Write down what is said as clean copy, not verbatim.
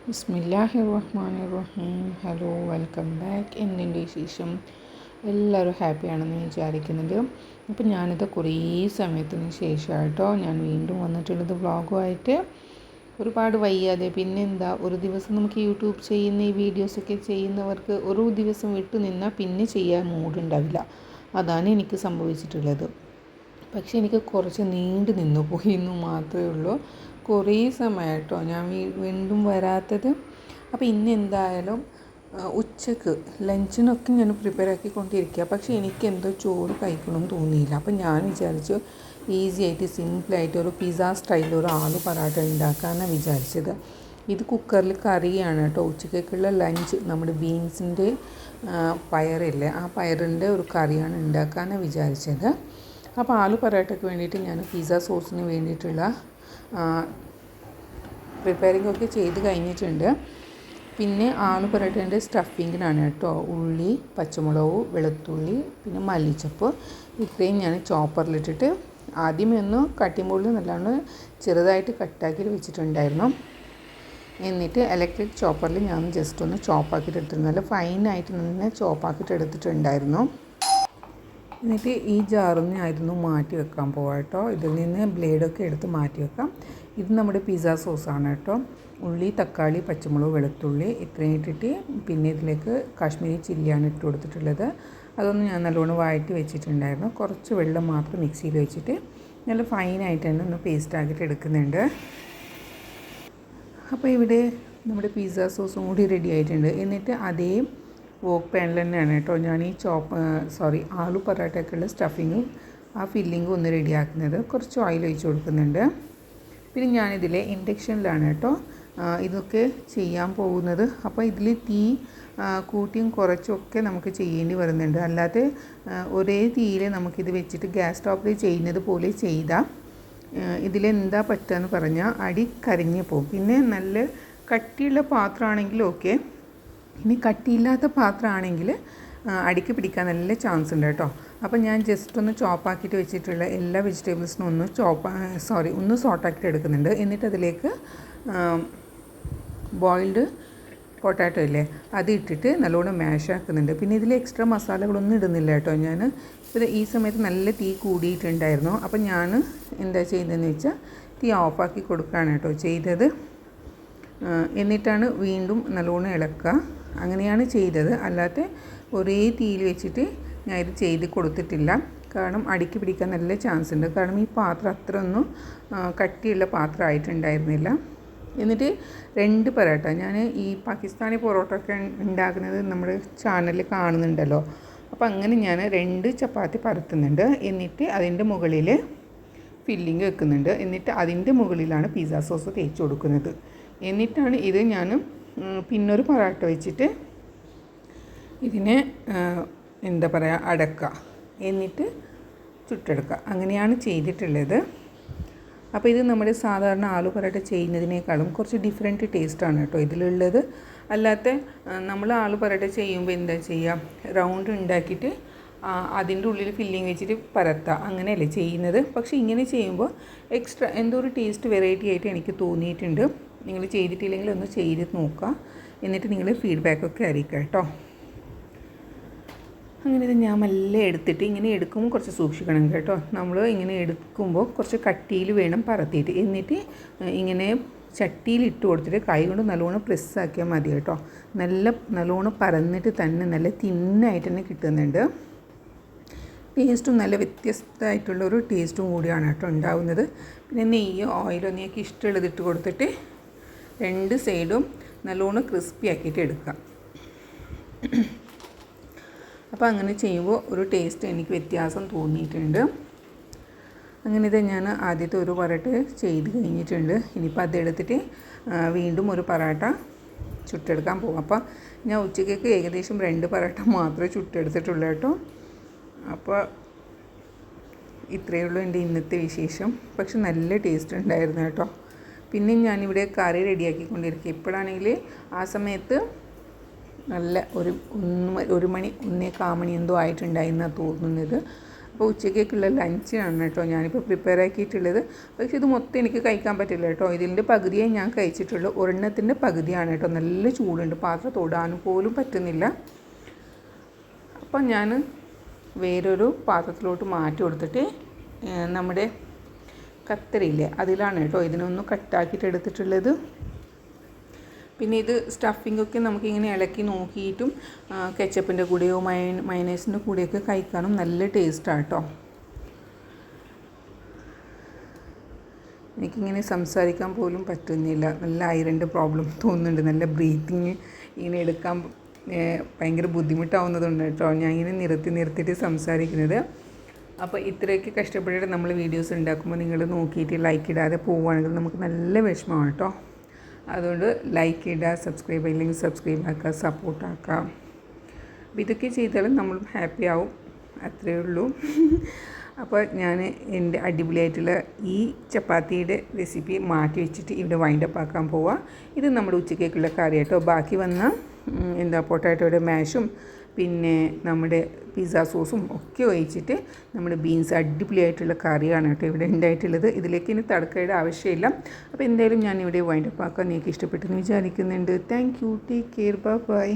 ബിസ്മില്ലാഹിർ റഹ്മാനിർ റഹീം. Hello, welcome back. എന്തിൻ്റെ വിശേഷം? എല്ലാവരും ഹാപ്പിയാണെന്ന് വിചാരിക്കുന്നത്. അപ്പം ഞാനിത് കുറേ സമയത്തിന് ശേഷമായിട്ടോ ഞാൻ വീണ്ടും വന്നിട്ടുള്ളത് വ്ളോഗുമായിട്ട്. ഒരുപാട് വയ്യാതെ പിന്നെന്താ, ഒരു ദിവസം നമുക്ക് യൂട്യൂബ് ചെയ്യുന്ന ഈ വീഡിയോസൊക്കെ ചെയ്യുന്നവർക്ക് ഒരു ദിവസം വിട്ടു നിന്നാൽ പിന്നെ ചെയ്യാൻ മൂഡുണ്ടാവില്ല. അതാണ് എനിക്ക് സംഭവിച്ചിട്ടുള്ളത്. പക്ഷെ എനിക്ക് കുറച്ച് നീണ്ടു നിന്നു പോയി എന്ന് മാത്രമേ ഉള്ളൂ. കുറേ സമയമായിട്ടോ ഞാൻ വീണ്ടും വരാത്തത്. അപ്പോൾ ഇന്ന് എന്തായാലും ഉച്ചക്ക് ലഞ്ചിനൊക്കെ ഞാൻ പ്രിപ്പയർ ആക്കിക്കൊണ്ടിരിക്കുക. പക്ഷേ എനിക്ക് എന്തോ ചോറ് കഴിക്കണമെന്ന് തോന്നിയില്ല. അപ്പോൾ ഞാൻ വിചാരിച്ചു ഈസി ആയിട്ട് സിമ്പിളായിട്ട് ഒരു പിസ്സ സ്റ്റൈലിൽ ഒരു ആലു പറാട്ട ഉണ്ടാക്കാമെന്നാണ് വിചാരിച്ചത്. ഇത് കുക്കറിൽ കറിയാണ് കേട്ടോ. ഉച്ചക്കേക്കുള്ള ലഞ്ച് നമ്മുടെ ബീൻസിൻ്റെ പയറില്ലേ, ആ പയറിൻ്റെ ഒരു കറിയാണ് ഉണ്ടാക്കാമെന്നാണ് വിചാരിച്ചത്. അപ്പോൾ ആലു പറാട്ടയ്ക്ക് വേണ്ടിയിട്ട് ഞാൻ പിസ്സ സോസിന് വേണ്ടിയിട്ടുള്ള പ്രിപ്പയറിംഗ് ഒക്കെ ചെയ്ത് കഴിഞ്ഞിട്ടുണ്ട്. പിന്നെ ആലു പറാട്ടേൻ്റെ സ്റ്റഫിങ്ങിനാണ് കേട്ടോ ഉള്ളി, പച്ചമുളക്, വെളുത്തുള്ളി, പിന്നെ മല്ലിച്ചപ്പ് ഇത്രയും ഞാൻ ചോപ്പറിലിട്ടിട്ട് ആദ്യമേ ഒന്ന് കട്ടിംഗ് ബോർഡിൽ നല്ലോണം ചെറുതായിട്ട് കട്ടാക്കിയിട്ട് വെച്ചിട്ടുണ്ടായിരുന്നു. എന്നിട്ട് ഇലക്ട്രിക് ചോപ്പറിൽ ഞാൻ ജസ്റ്റ് ഒന്ന് ചോപ്പാക്കിയിട്ട് എടുത്തിട്ടുണ്ട്. നല്ല ഫൈനായിട്ട് തന്നെ ചോപ്പാക്കിയിട്ട് എടുത്തിട്ടുണ്ടായിരുന്നു. എന്നിട്ട് ഈ ജാറിൽ നിന്നായിരുന്നു മാറ്റി വെക്കാൻ പോകാം കേട്ടോ. ഇതിൽ നിന്ന് ബ്ലേഡൊക്കെ എടുത്ത് മാറ്റി വെക്കാം. ഇത് നമ്മുടെ പിസ്സ സോസാണ് കേട്ടോ. ഉള്ളി, തക്കാളി, പച്ചമുളക്, വെളുത്തുള്ളി ഇത്രയും ഇട്ടിട്ട് പിന്നെ ഇതിലേക്ക് കാശ്മീരി ചില്ലിയാണ് ഇട്ട് കൊടുത്തിട്ടുള്ളത്. അതൊന്ന് ഞാൻ നല്ലോണം വഴറ്റി വെച്ചിട്ടുണ്ടായിരുന്നു. കുറച്ച് വെള്ളം മാത്രം മിക്സിയിൽ വെച്ചിട്ട് നല്ല ഫൈനായിട്ട് തന്നെ ഒന്ന് പേസ്റ്റ് ആക്കിയിട്ട് എടുക്കുന്നുണ്ട്. അപ്പോൾ ഇവിടെ നമ്മുടെ പിസ്സ സോസും കൂടി റെഡി ആയിട്ടുണ്ട്. എന്നിട്ട് അതേ വോക്ക് പാനിൽ തന്നെയാണ് കേട്ടോ ഞാൻ ഈ ആലു പൊറോട്ടയ്ക്കുള്ള സ്റ്റഫിങ്ങും ആ ഫില്ലിങ്ങും ഒന്ന് റെഡിയാക്കുന്നത്. കുറച്ച് ഓയിൽ ഒഴിച്ച് കൊടുക്കുന്നുണ്ട്. പിന്നെ ഞാനിതിൽ ഇൻഡക്ഷനിലാണ് കേട്ടോ ഇതൊക്കെ ചെയ്യാൻ പോകുന്നത്. അപ്പോൾ ഇതിൽ തീ കൂട്ടിയും കുറച്ചൊക്കെ നമുക്ക് ചെയ്യേണ്ടി വരുന്നുണ്ട്. അല്ലാതെ ഒരേ തീയിൽ നമുക്കിത് വെച്ചിട്ട് ഗ്യാസ് സ്റ്റോപ്പിൽ ചെയ്യുന്നത് പോലെ ചെയ്താൽ ഇതിലെന്താ പറ്റുകയെന്ന് പറഞ്ഞാൽ അടി കരിഞ്ഞു പോകും. പിന്നെ നല്ല കട്ടിയുള്ള പാത്രമാണെങ്കിൽ ഓക്കെ. ഇനി കട്ടിയില്ലാത്ത പാത്രമാണെങ്കിൽ അടിക്ക് പിടിക്കാൻ നല്ല ചാൻസ് ഉണ്ട് കേട്ടോ. അപ്പോൾ ഞാൻ ജസ്റ്റ് ഒന്ന് ചോപ്പാക്കിയിട്ട് വെച്ചിട്ടുള്ള എല്ലാ വെജിറ്റബിൾസിനും ഒന്ന് സോട്ടാക്കിയിട്ട് എടുക്കുന്നുണ്ട്. എന്നിട്ട് അതിലേക്ക് ബോയിൽഡ് പൊട്ടാറ്റോ ഇല്ലേ, അത് ഇട്ടിട്ട് നല്ലോണം മാഷ് ആക്കുന്നുണ്ട്. പിന്നെ ഇതിൽ എക്സ്ട്രാ മസാലകളൊന്നും ഇടുന്നില്ല കേട്ടോ. ഞാൻ ഇപ്പോൾ ഈ സമയത്ത് നല്ല തീ കൂടിയിട്ടുണ്ടായിരുന്നു. അപ്പോൾ ഞാൻ എന്താ ചെയ്യുന്നതെന്ന് വെച്ചാൽ തീ ഓഫാക്കി കൊടുക്കുകയാണ് കേട്ടോ ചെയ്തത്. എന്നിട്ടാണ് വീണ്ടും നല്ലോണം ഇളക്കുക. അങ്ങനെയാണ് ചെയ്തത്. അല്ലാതെ ഒരേ തീയിൽ വെച്ചിട്ട് ഞാൻ ഇത് ചെയ്ത് കൊടുത്തിട്ടില്ല. കാരണം അടിക്ക് പിടിക്കാൻ നല്ല ചാൻസ് ഉണ്ട്. കാരണം ഈ പാത്രം അത്ര ഒന്നും കട്ടിയുള്ള പാത്രമായിട്ടുണ്ടായിരുന്നില്ല. എന്നിട്ട് 2 പൊറോട്ട ഞാൻ ഈ പാകിസ്ഥാനി പൊറോട്ട ഒക്കെ ഉണ്ടാക്കുന്നത് നമ്മുടെ ചാനലിൽ കാണുന്നുണ്ടല്ലോ. അപ്പോൾ അങ്ങനെ ഞാൻ 2 ചപ്പാത്തി പരത്തുന്നുണ്ട്. എന്നിട്ട് അതിൻ്റെ മുകളിൽ ഫില്ലിങ് വെക്കുന്നുണ്ട്. എന്നിട്ട് അതിൻ്റെ മുകളിലാണ് പിസ്സ സോസ് തേച്ച് കൊടുക്കുന്നത്. എന്നിട്ടാണ് ഇത് ഞാൻ പിന്നൊരു പൊറോട്ട വെച്ചിട്ട് ഇതിനെ എന്താ പറയുക അടക്കുക, എന്നിട്ട് ചുട്ടെടുക്കുക. അങ്ങനെയാണ് ചെയ്തിട്ടുള്ളത്. അപ്പോൾ ഇത് നമ്മുടെ സാധാരണ ആലു പൊറോട്ട ചെയ്യുന്നതിനേക്കാളും കുറച്ച് ഡിഫറെൻറ്റ് ടേസ്റ്റാണ് കേട്ടോ ഇതിലുള്ളത്. അല്ലാത്ത നമ്മൾ ആലു പൊറോട്ട ചെയ്യുമ്പോൾ എന്താ ചെയ്യുക, റൗണ്ട് ഉണ്ടാക്കിയിട്ട് അതിൻ്റെ ഉള്ളിൽ ഫില്ലിങ് വെച്ചിട്ട് പരത്തുക, അങ്ങനെയല്ലേ ചെയ്യുന്നത്. പക്ഷേ ഇങ്ങനെ ചെയ്യുമ്പോൾ എക്സ്ട്രാ എന്തോ ഒരു ടേസ്റ്റ് വെറൈറ്റി ആയിട്ട് എനിക്ക് തോന്നിയിട്ടുണ്ട്. നിങ്ങൾ ചെയ്തിട്ടില്ലെങ്കിൽ ഒന്ന് ചെയ്ത് നോക്കുക. എന്നിട്ട് നിങ്ങൾ ഫീഡ്ബാക്കൊക്കെ അറിയിക്കുക കേട്ടോ. അങ്ങനെ ഇത് ഞാൻ മെല്ലെ എടുത്തിട്ട് ഇങ്ങനെ എടുക്കുമ്പോൾ കുറച്ച് സൂക്ഷിക്കണം കേട്ടോ. നമ്മൾ ഇങ്ങനെ എടുക്കുമ്പോൾ കുറച്ച് കട്ടിയിൽ വേണം പരത്തിയിട്ട്. എന്നിട്ട് ഇങ്ങനെ ചട്ടിയിൽ ഇട്ട് കൊടുത്തിട്ട് കൈ കൊണ്ട് നല്ലോണം പ്രസ്സാക്കിയാൽ മതി കേട്ടോ. നല്ലോണം പരന്നിട്ട് തന്നെ നല്ല തിന്നായിട്ട് തന്നെ കിട്ടുന്നുണ്ട്. ടേസ്റ്റും നല്ല വ്യത്യസ്തമായിട്ടുള്ളൊരു ടേസ്റ്റും കൂടിയാണ് കേട്ടോ ഉണ്ടാവുന്നത്. പിന്നെ നെയ്യോ ഓയിലോ നിങ്ങൾക്ക് ഇഷ്ടമുള്ളത് ഇട്ട് കൊടുത്തിട്ട് 2 സൈഡും നല്ലോണം ക്രിസ്പി ആക്കിയിട്ട് എടുക്കാം. അപ്പോൾ അങ്ങനെ ചെയ്യുമ്പോൾ ഒരു ടേസ്റ്റ് എനിക്ക് വ്യത്യാസം തോന്നിയിട്ടുണ്ട്. അങ്ങനെ ഇത് ഞാൻ ആദ്യത്തെ ഒരു പൊറോട്ട ചെയ്ത് കഴിഞ്ഞിട്ടുണ്ട്. ഇനിയിപ്പോൾ അതെടുത്തിട്ട് വീണ്ടും ഒരു പൊറോട്ട ചുട്ടെടുക്കാൻ പോകും. അപ്പോൾ ഞാൻ ഉച്ചയ്ക്ക് ഏകദേശം 2 പൊറോട്ട മാത്രമേ ചുട്ടെടുത്തിട്ടുള്ളൂ കേട്ടോ. അപ്പോൾ ഇത്രയേ ഉള്ളൂ എൻ്റെ ഇന്നത്തെ വിശേഷം. പക്ഷെ നല്ല ടേസ്റ്റ് ഉണ്ടായിരുന്നു കേട്ടോ. പിന്നെ ഞാനിവിടെ കറി റെഡിയാക്കിക്കൊണ്ടിരിക്കുക. ഇപ്പോഴാണെങ്കിൽ ആ സമയത്ത് നല്ല 1 മണി 1:15 എന്തോ ആയിട്ടുണ്ടായിരുന്നാണ് തോന്നുന്നത്. അപ്പോൾ ഉച്ചക്കേക്കുള്ള ലഞ്ചാണ് കേട്ടോ ഞാനിപ്പോൾ പ്രിപ്പയർ ആക്കിയിട്ടുള്ളത്. പക്ഷേ ഇത് മൊത്തം എനിക്ക് കഴിക്കാൻ പറ്റില്ല കേട്ടോ. ഇതിൻ്റെ പകുതിയേ ഞാൻ കഴിച്ചിട്ടുള്ളൂ. ഒരെണ്ണത്തിൻ്റെ പകുതിയാണ് കേട്ടോ. നല്ല ചൂടുണ്ട്, പാത്രം തൊടാനും പോലും പറ്റുന്നില്ല. അപ്പം ഞാൻ വേറൊരു പാത്രത്തിലോട്ട് മാറ്റി കൊടുത്തിട്ട് നമ്മുടെ കത്തരിയില്ലേ അതിലാണ് കേട്ടോ ഇതിനൊന്ന് കട്ടാക്കിയിട്ട് എടുത്തിട്ടുള്ളത്. പിന്നെ ഇത് സ്റ്റഫിങ്ങൊക്കെ നമുക്കിങ്ങനെ ഇളക്കി നോക്കിയിട്ടും കെച്ചപ്പിൻ്റെ കൂടെയോ മയനൈസിൻ്റെ കൂടെയൊക്കെ കഴിക്കാനും നല്ല ടേസ്റ്റാണ് കേട്ടോ. എനിക്കിങ്ങനെ സംസാരിക്കാൻ പോലും പറ്റുന്നില്ല. നല്ല ഐറൻ്റെ പ്രോബ്ലം തോന്നുന്നുണ്ട്. നല്ല ബ്രീത്തിങ് ഇങ്ങനെ എടുക്കാൻ ഭയങ്കര ബുദ്ധിമുട്ടാവുന്നതുണ്ട് കേട്ടോ ഞാൻ ഇങ്ങനെ നിർത്തിയിട്ട് സംസാരിക്കുന്നത്. അപ്പോൾ ഇത്രയൊക്കെ കഷ്ടപ്പെട്ടിട്ട് നമ്മൾ വീഡിയോസ് ഉണ്ടാക്കുമ്പോൾ നിങ്ങൾ നോക്കിയിട്ട് ലൈക്ക് ഇടാതെ പോവുകയാണെങ്കിൽ നമുക്ക് നല്ല വിഷമമാണ് കേട്ടോ. അതുകൊണ്ട് ലൈക്ക് ഇടുക, സബ്സ്ക്രൈബ് ചെയ്യില്ലെങ്കിൽ സബ്സ്ക്രൈബ് ആക്കുക, സപ്പോർട്ടാക്കുക. അപ്പോൾ ഇതൊക്കെ ചെയ്താലും നമ്മളും ഹാപ്പി ആവും, അത്രയേ ഉള്ളൂ. അപ്പോൾ ഞാൻ എൻ്റെ അടിപൊളിയായിട്ടുള്ള ഈ ചപ്പാത്തിയുടെ റെസിപ്പി മാറ്റി വെച്ചിട്ട് ഇവിടെ വൈൻഡപ്പ് ആക്കാൻ പോവാം. ഇത് നമ്മുടെ ഉച്ചക്കേക്കുള്ള കറി കേട്ടോ. ബാക്കി വന്ന പൊട്ടാറ്റോയുടെ മാഷും പിന്നെ നമ്മുടെ പിസ്സ സോസും ഒക്കെ ഒഴിച്ചിട്ട് നമ്മുടെ ബീൻസ് അടിപൊളിയായിട്ടുള്ള കറിയാണ് കേട്ടോ ഇവിടെ ഉണ്ടായിട്ടുള്ളത്. ഇതിലേക്ക് ഇനി തടക്കയുടെ ആവശ്യമില്ല. അപ്പോൾ എന്തായാലും ഞാൻ ഇവിടെ വൈൻഡപ്പ് ആക്കാൻ നിങ്ങൾക്ക് ഇഷ്ടപ്പെട്ടെന്ന് വിചാരിക്കുന്നുണ്ട്. Thank you, take care, by.